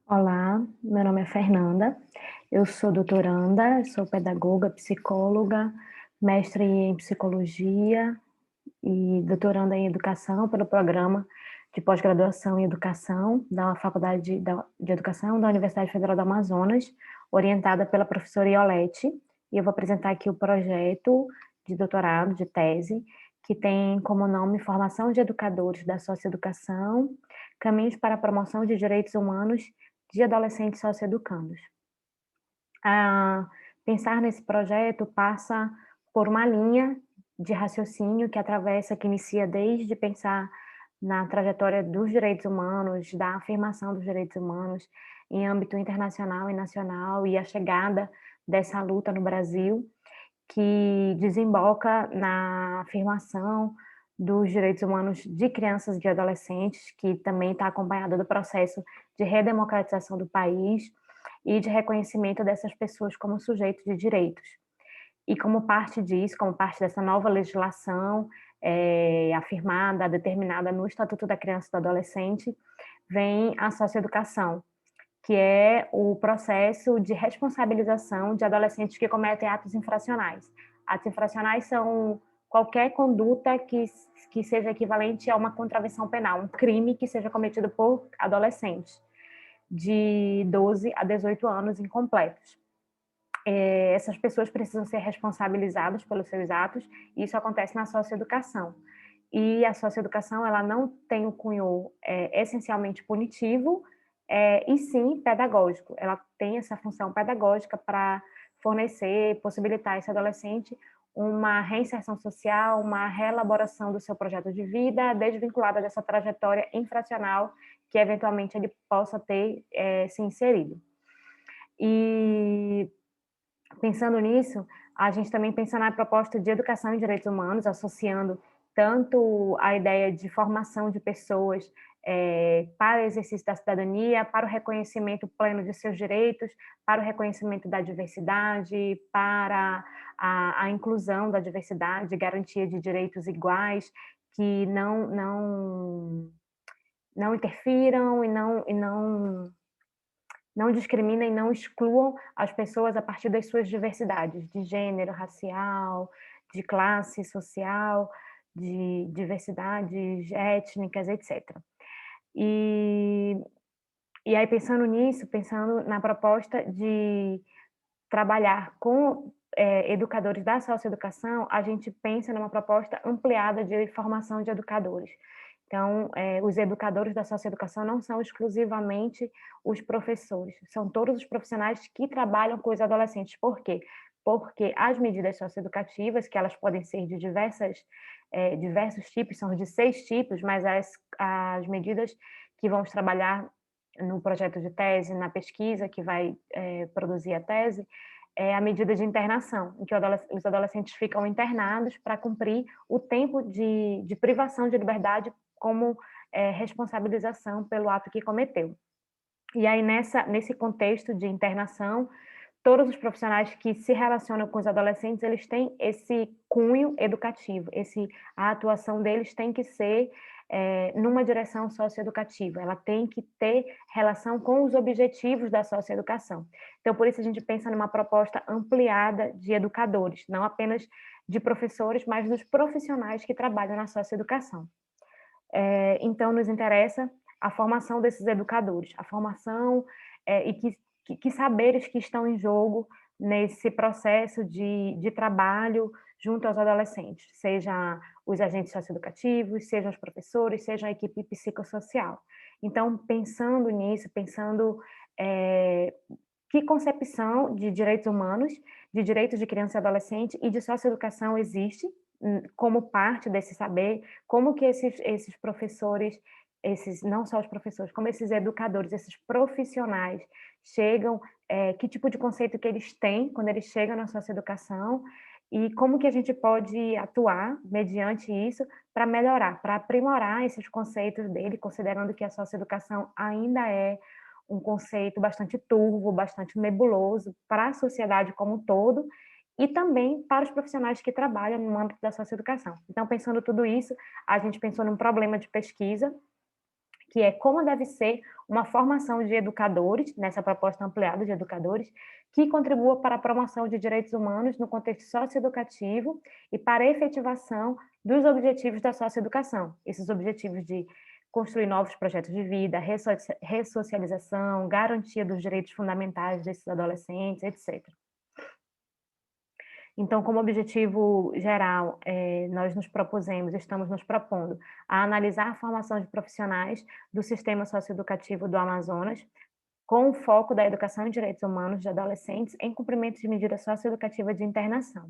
Olá, meu nome é Fernanda, eu sou doutoranda, sou pedagoga, psicóloga, mestre em psicologia e doutoranda em educação pelo programa de pós-graduação em educação da Faculdade de Educação da Universidade Federal do Amazonas, orientada pela professora Iolete, e eu vou apresentar aqui o projeto de doutorado, de tese, que tem como nome Formação de Educadores da Socioeducação, Caminhos para a Promoção de Direitos Humanos de Adolescentes Socioeducandos. Ah, pensar nesse projeto passa por uma linha de raciocínio que atravessa, que inicia desde pensar na trajetória dos direitos humanos, da afirmação dos direitos humanos em âmbito internacional e nacional, e a chegada dessa luta no Brasil, que desemboca na afirmação dos direitos humanos de crianças e de adolescentes, que também está acompanhada do processo de redemocratização do país e de reconhecimento dessas pessoas como sujeitos de direitos. E como parte disso, como parte dessa nova legislação afirmada, determinada no Estatuto da Criança e do Adolescente, vem a socioeducação, que é o processo de responsabilização de adolescentes que cometem atos infracionais. Atos infracionais são qualquer conduta que seja equivalente a uma contravenção penal, um crime que seja cometido por adolescentes de 12 a 18 anos incompletos. Essas pessoas precisam ser responsabilizadas pelos seus atos, e isso acontece na socioeducação. E a socioeducação, ela não tem o cunho essencialmente punitivo, e sim pedagógico. Ela tem essa função pedagógica para fornecer, possibilitar a esse adolescente uma reinserção social, uma reelaboração do seu projeto de vida, desvinculada dessa trajetória infracional que eventualmente ele possa ter se inserido. E pensando nisso, a gente também pensa na proposta de educação em direitos humanos, associando tanto a ideia de formação de pessoas para o exercício da cidadania, para o reconhecimento pleno de seus direitos, para o reconhecimento da diversidade, para a inclusão da diversidade, garantia de direitos iguais, que não interfiram e não discriminem e não excluam as pessoas a partir das suas diversidades, de gênero, racial, de classe social, de diversidades étnicas, etc. E, e aí, pensando nisso, pensando na proposta de trabalhar com educadores da socioeducação, a gente pensa numa proposta ampliada de formação de educadores. Então, os educadores da socioeducação não são exclusivamente os professores, são todos os profissionais que trabalham com os adolescentes. Por quê? Porque as medidas socioeducativas, que elas podem ser de diversos tipos, são de 6 tipos, mas as medidas que vamos trabalhar no projeto de tese, na pesquisa que vai produzir a tese, é a medida de internação, em que os adolescentes ficam internados para cumprir o tempo de privação de liberdade como responsabilização pelo ato que cometeu. E aí, nesse contexto de internação, todos os profissionais que se relacionam com os adolescentes, eles têm esse cunho educativo, a atuação deles tem que ser numa direção socioeducativa, ela tem que ter relação com os objetivos da socioeducação. Então, por isso a gente pensa numa proposta ampliada de educadores, não apenas de professores, mas dos profissionais que trabalham na socioeducação. Então, nos interessa a formação desses educadores, a formação e que saberes que estão em jogo nesse processo de trabalho junto aos adolescentes, seja os agentes socioeducativos, sejam os professores, seja a equipe psicossocial. Então, pensando nisso, que concepção de direitos humanos, de direitos de criança e adolescente e de socioeducação existe como parte desse saber, como que esses professores, não só os professores, como esses educadores, esses profissionais chegam, que tipo de conceito que eles têm quando eles chegam na socioeducação e como que a gente pode atuar mediante isso para melhorar, para aprimorar esses conceitos dele, considerando que a socioeducação ainda é um conceito bastante turvo, bastante nebuloso para a sociedade como um todo, e também para os profissionais que trabalham no âmbito da socioeducação. Então, pensando tudo isso, a gente pensou num problema de pesquisa, que é como deve ser uma formação de educadores, nessa proposta ampliada de educadores, que contribua para a promoção de direitos humanos no contexto socioeducativo e para a efetivação dos objetivos da socioeducação. Esses objetivos de construir novos projetos de vida, ressocialização, garantia dos direitos fundamentais desses adolescentes, etc. Então, como objetivo geral, nós nos propusemos, estamos nos propondo a analisar a formação de profissionais do sistema socioeducativo do Amazonas, com o foco da educação em direitos humanos de adolescentes em cumprimento de medida socioeducativa de internação.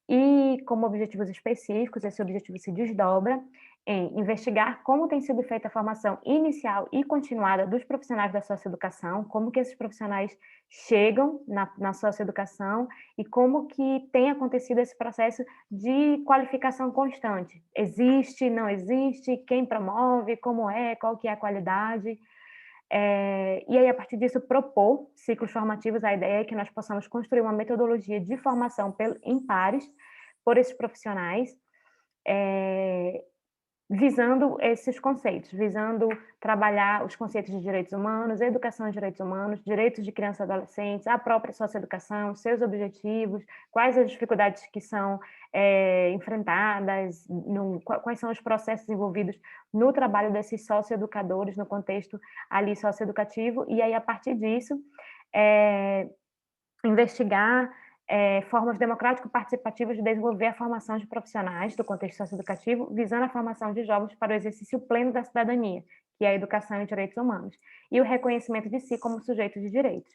E, como objetivos específicos, esse objetivo se desdobra em investigar como tem sido feita a formação inicial e continuada dos profissionais da socioeducação, como que esses profissionais chegam na socioeducação e como que tem acontecido esse processo de qualificação constante. Existe, não existe, quem promove, como é, qual que é a qualidade. E aí, a partir disso, propor ciclos formativos. A ideia é que nós possamos construir uma metodologia de formação em pares por esses profissionais, visando esses conceitos, visando trabalhar os conceitos de direitos humanos, educação de direitos humanos, direitos de crianças e adolescentes, a própria socioeducação, seus objetivos, quais as dificuldades que são enfrentadas, quais são os processos envolvidos no trabalho desses socioeducadores no contexto ali socioeducativo, e aí, a partir disso, investigar formas democrático-participativas de desenvolver a formação de profissionais do contexto socioeducativo, visando a formação de jovens para o exercício pleno da cidadania, que é a educação e direitos humanos, e o reconhecimento de si como sujeito de direitos.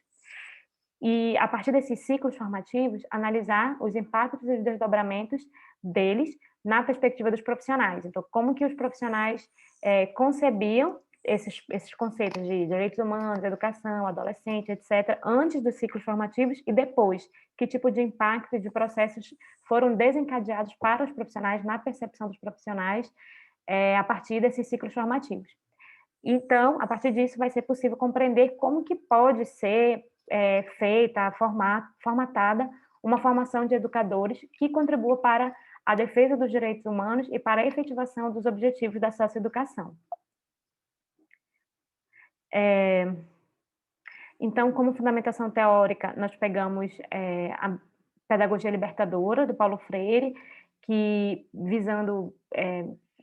E, a partir desses ciclos formativos, analisar os impactos e os desdobramentos deles na perspectiva dos profissionais. Então, como que os profissionais concebiam esses conceitos de direitos humanos, educação, adolescente, etc., antes dos ciclos formativos e depois, que tipo de impacto e de processos foram desencadeados para os profissionais, na percepção dos profissionais, a partir desses ciclos formativos. Então, a partir disso, vai ser possível compreender como que pode ser feita, formatada, uma formação de educadores que contribua para a defesa dos direitos humanos e para a efetivação dos objetivos da socioeducação. Então, como fundamentação teórica, nós pegamos a Pedagogia Libertadora, do Paulo Freire, que visando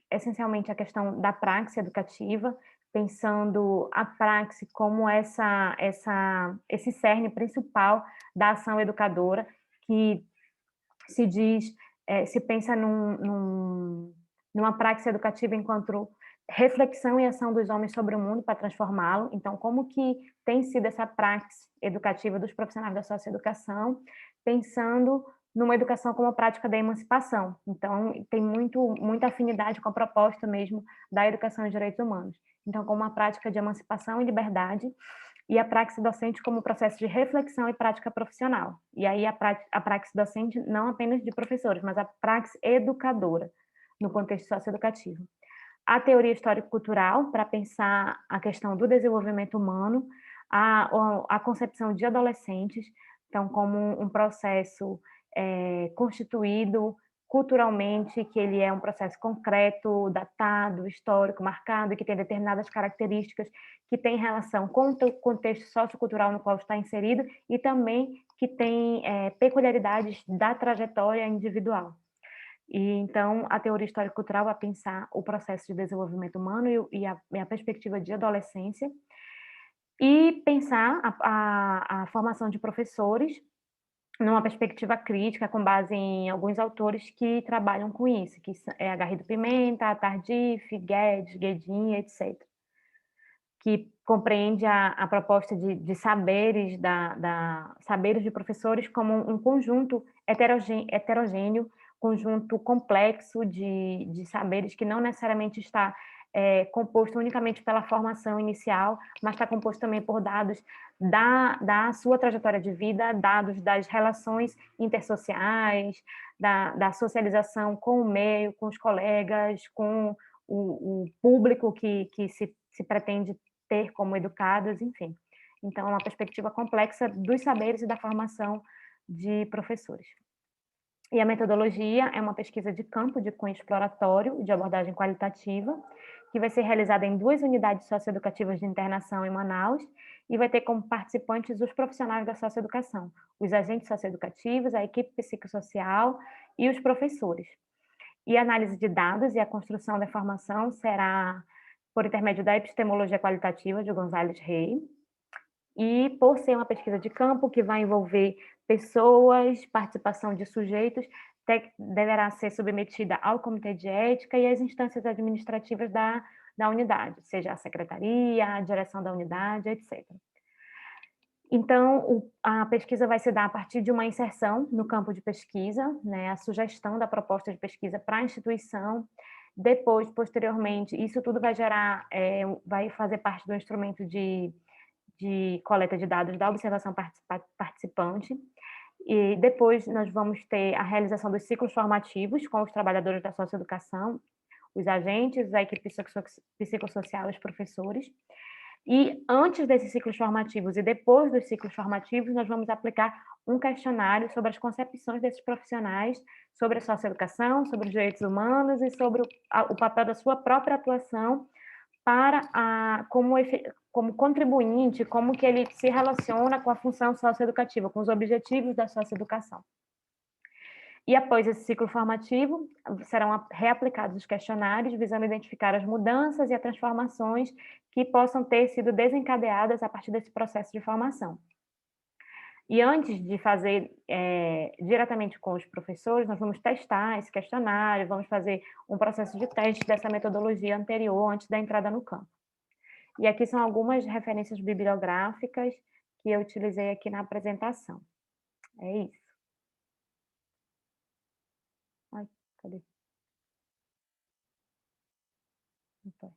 essencialmente a questão da praxe educativa, pensando a praxe como esse cerne principal da ação educadora, que se pensa numa praxe educativa enquanto reflexão e ação dos homens sobre o mundo para transformá-lo. Então, como que tem sido essa praxe educativa dos profissionais da socioeducação, pensando numa educação como prática da emancipação. Então, tem muita afinidade com a proposta mesmo da educação em direitos humanos. Então, como uma prática de emancipação e liberdade, e a praxe docente como processo de reflexão e prática profissional. E aí a praxe docente não apenas de professores, mas a praxe educadora, no contexto socioeducativo. A teoria histórico-cultural, para pensar a questão do desenvolvimento humano, a concepção de adolescentes, então, como um processo constituído culturalmente, que ele é um processo concreto, datado, histórico, marcado, e que tem determinadas características que tem relação com o contexto sociocultural no qual está inserido e também que tem peculiaridades da trajetória individual. E, então, a teoria histórico-cultural vai pensar o processo de desenvolvimento humano e a perspectiva de adolescência, e pensar a formação de professores numa perspectiva crítica, com base em alguns autores que trabalham com isso, que é a Garrido Pimenta, Tardif, Guedes, Guedin, etc., que compreende a proposta de saberes, saberes de professores como um conjunto heterogêneo, conjunto complexo de saberes que não necessariamente está composto unicamente pela formação inicial, mas está composto também por dados da sua trajetória de vida, dados das relações intersociais, da socialização com o meio, com os colegas, com o público que se pretende ter como educados, enfim. Então, é uma perspectiva complexa dos saberes e da formação de professores. E a metodologia é uma pesquisa de campo de cunho exploratório e de abordagem qualitativa, que vai ser realizada em 2 unidades socioeducativas de internação em Manaus, e vai ter como participantes os profissionais da socioeducação, os agentes socioeducativos, a equipe psicossocial e os professores. E a análise de dados e a construção da informação será por intermédio da epistemologia qualitativa de González Rey, e por ser uma pesquisa de campo que vai envolver pessoas, participação de sujeitos, deverá ser submetida ao comitê de ética e às instâncias administrativas da unidade, seja a secretaria, a direção da unidade, etc. Então, a pesquisa vai se dar a partir de uma inserção no campo de pesquisa, né, a sugestão da proposta de pesquisa para a instituição. Depois, posteriormente, isso tudo vai gerar, vai fazer parte do instrumento de coleta de dados da observação participante. E depois nós vamos ter a realização dos ciclos formativos com os trabalhadores da socioeducação, os agentes, a equipe psicossocial, os professores. E antes desses ciclos formativos e depois dos ciclos formativos, nós vamos aplicar um questionário sobre as concepções desses profissionais, sobre a socioeducação, sobre os direitos humanos e sobre o papel da sua própria atuação para como contribuinte, como que ele se relaciona com a função socioeducativa, com os objetivos da socioeducação. E após esse ciclo formativo, serão reaplicados os questionários, visando identificar as mudanças e as transformações que possam ter sido desencadeadas a partir desse processo de formação. E antes de fazer diretamente com os professores, nós vamos testar esse questionário, vamos fazer um processo de teste dessa metodologia anterior, antes da entrada no campo. E aqui são algumas referências bibliográficas que eu utilizei aqui na apresentação. É isso. Ai, cadê? Não sei.